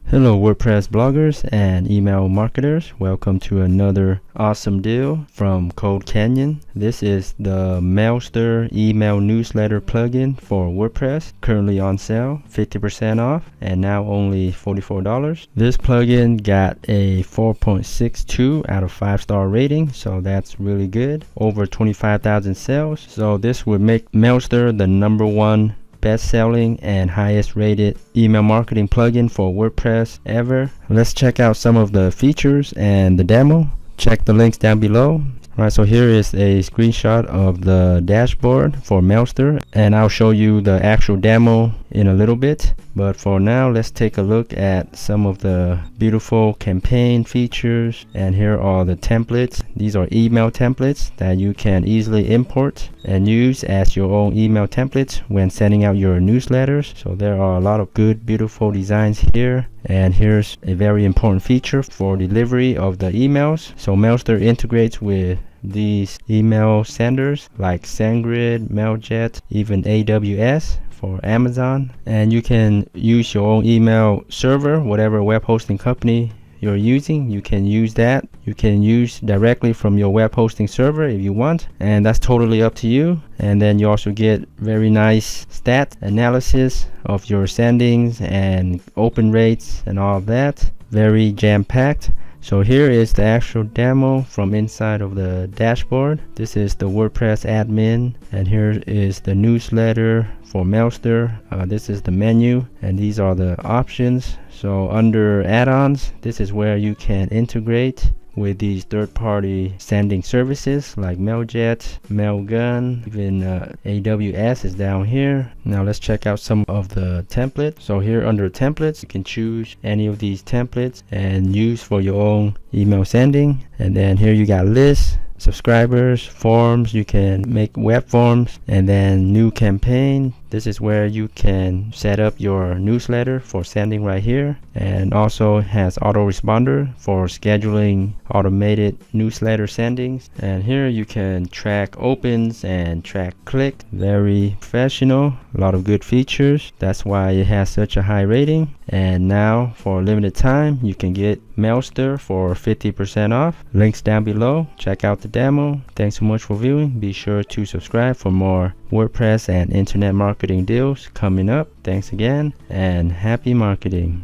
Hello WordPress bloggers and email marketers, welcome to another awesome deal from Code Canyon. This is the Mailster email newsletter plugin for WordPress, currently on sale, 50% off, and now only $44. This plugin got a 4.62 out of 5-star rating, so that's really good. Over 25,000 sales, so this would make Mailster the #1 best-selling and highest rated email marketing plugin for WordPress ever. Let's check out some of the features and the demo. Check the links down below. Alright, so here is a screenshot of the dashboard for Mailster, and I'll show you the actual demo in a little bit. But for now, let's take a look at some of the beautiful campaign features. And here are the templates. These are email templates that you can easily import and use as your own email templates when sending out your newsletters. So there are a lot of good, beautiful designs here. And here's a very important feature for delivery of the emails. So Mailster integrates with these email senders like SendGrid, Mailjet, even AWS for Amazon. And you can use your own email server, whatever web hosting company you're using, you can use that. You can use directly from your web hosting server if you want, and that's totally up to you. And then you also get very nice stat analysis of your sendings and open rates and all of that. Very jam-packed. So here is the actual demo from inside of the dashboard. This is the WordPress admin, and here is the newsletter for Mailster. This is the menu, and these are the options. So under add-ons, this is where you can integrate with these third-party sending services like Mailjet, Mailgun, even AWS is down here. Now let's check out some of the templates. So here under templates, you can choose any of these templates and use for your own email sending. And then here you got lists, subscribers, forms. You can make web forms, and then new campaign. This is where you can set up your newsletter for sending right here, and also has autoresponder for scheduling automated newsletter sendings. And here you can track opens and track click. Very professional, a lot of good features. That's why it has such a high rating. And now for a limited time, you can get Mailster for 50% off. Links down below. Check out the demo. Thanks so much for viewing. Be sure to subscribe for more WordPress and internet marketing deals coming up. Thanks again, and happy marketing.